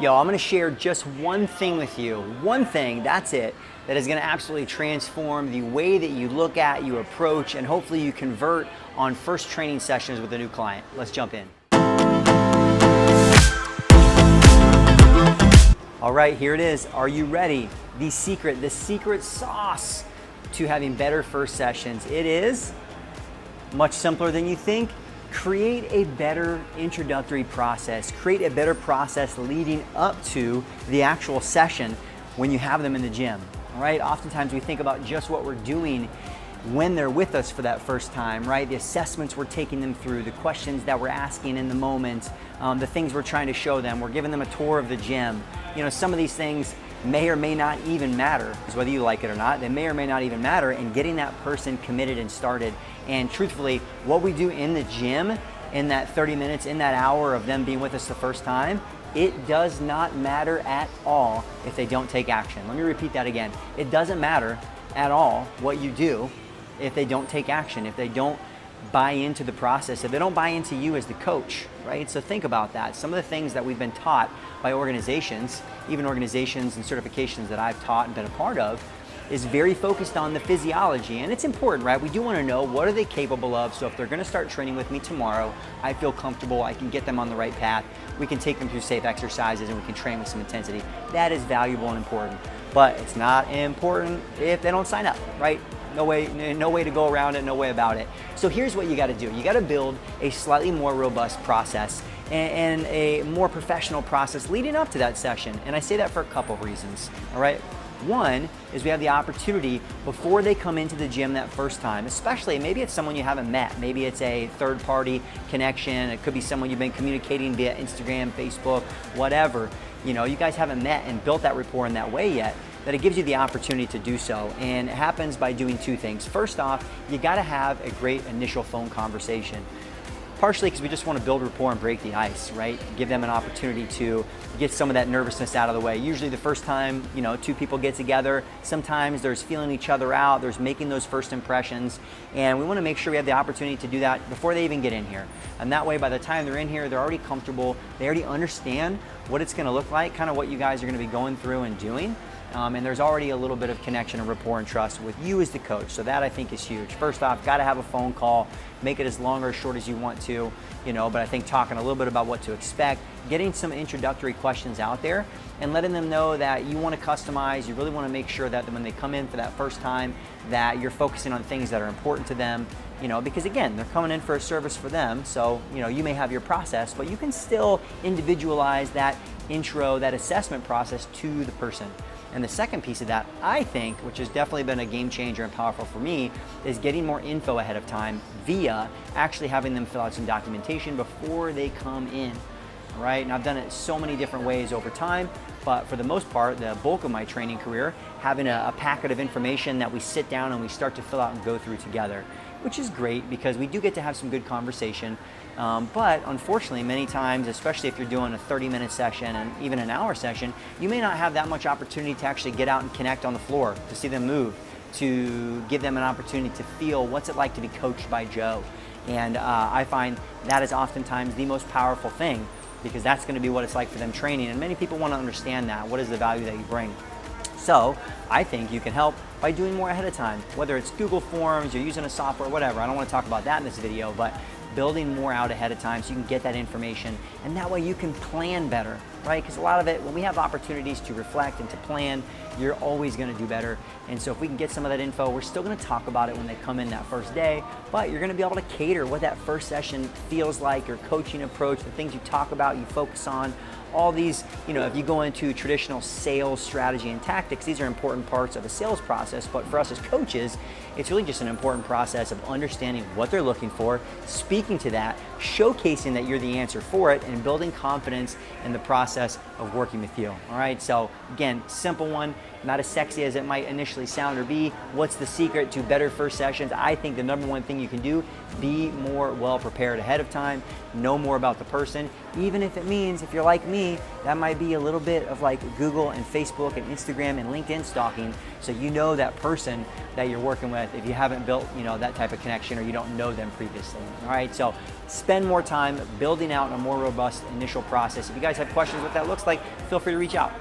Yo, I'm gonna share just one thing with you. One thing, that's it, that is gonna absolutely transform the way that you look at, you approach, and hopefully you convert on first training sessions with a new client. Let's jump in. All right, here it is. Are you ready? The secret sauce to having better first sessions. It is much simpler than you think. Create a better introductory process. Create a better process leading up to the actual session when you have them in the gym. All right, oftentimes we think about just what we're doing when they're with us for that first time, right? The assessments we're taking them through, the questions that we're asking in the moment, the things we're trying to show them. We're giving them a tour of the gym. You know, some of these things may or may not even matter, because whether you like it or not, they may or may not even matter, and getting that person committed and started. And truthfully, what we do in the gym, in that 30 minutes, in that hour of them being with us the first time, it does not matter at all if they don't take action. Let me repeat that again. It doesn't matter at all what you do if they don't take action, if they don't buy into the process, if they don't buy into you as the coach, right? So think about that. Some of the things that we've been taught by organizations, even organizations and certifications that I've taught and been a part of, is very focused on the physiology. And it's important, right? We do want to know, what are they capable of? So if they're going to start training with me tomorrow, I feel comfortable, I can get them on the right path, we can take them through safe exercises, and we can train with some intensity. That is valuable and important. But it's not important if they don't sign up, right? No way to go around it, no way about it. So here's what you gotta do. You gotta build a slightly more robust process and a more professional process leading up to that session. And I say that for a couple of reasons, all right? One is we have the opportunity before they come into the gym that first time, especially maybe it's someone you haven't met, maybe it's a third-party connection, it could be someone you've been communicating via Instagram, Facebook, whatever. You know, you guys haven't met and built that rapport in that way yet, that it gives you the opportunity to do so. And it happens by doing two things. First off, you gotta have a great initial phone conversation. Partially because we just want to build rapport and break the ice, right? Give them an opportunity to get some of that nervousness out of the way. Usually the first time, you know, two people get together, sometimes there's feeling each other out, there's making those first impressions, and we want to make sure we have the opportunity to do that before they even get in here. And that way, by the time they're in here, they're already comfortable, they already understand what it's going to look like, kind of what you guys are going to be going through and doing. And there's already a little bit of connection and rapport and trust with you as the coach. So that I think is huge. First off, got to have a phone call, make it as long or as short as you want to, you know, but I think talking a little bit about what to expect, getting some introductory questions out there and letting them know that you want to customize, you really want to make sure that when they come in for that first time, that you're focusing on things that are important to them, you know, because again, they're coming in for a service for them. So, you know, you may have your process, but you can still individualize that intro, that assessment process to the person. And the second piece of that, I think, which has definitely been a game changer and powerful for me, is getting more info ahead of time via actually having them fill out some documentation before they come in, all right? And I've done it so many different ways over time, but for the most part, the bulk of my training career, having a packet of information that we sit down and we start to fill out and go through together, which is great because we do get to have some good conversation. But unfortunately, many times, especially if you're doing a 30-minute session and even an hour session, you may not have that much opportunity to actually get out and connect on the floor, to see them move, to give them an opportunity to feel what's it like to be coached by Joe. And I find that is oftentimes the most powerful thing, because that's going to be what it's like for them training. And many people want to understand that. What is the value that you bring? So I think you can help by doing more ahead of time, whether it's Google Forms, you're using a software, whatever. I don't want to talk about that in this video, but building more out ahead of time so you can get that information, and that way you can plan better, right? Because a lot of it, when we have opportunities to reflect and to plan, you're always going to do better. And so if we can get some of that info, we're still going to talk about it when they come in that first day, but you're going to be able to cater what that first session feels like, your coaching approach, the things you talk about, you focus on. All these, you know, if you go into traditional sales strategy and tactics, these are important parts of a sales process, but for us as coaches, it's really just an important process of understanding what they're looking for, speaking to that, showcasing that you're the answer for it, and building confidence in the process of working with you. All right, so again, simple one. not as sexy as it might initially sound or be. What's the secret to better first sessions? I think the number one thing you can do, be more well prepared ahead of time, know more about the person, even if it means, if you're like me, that might be a little bit of like Google and Facebook and Instagram and LinkedIn stalking, so you know that person that you're working with if you haven't built, that type of connection or you don't know them previously. All right, so spend more time building out a more robust initial process. If you guys have questions what that looks like, feel free to reach out.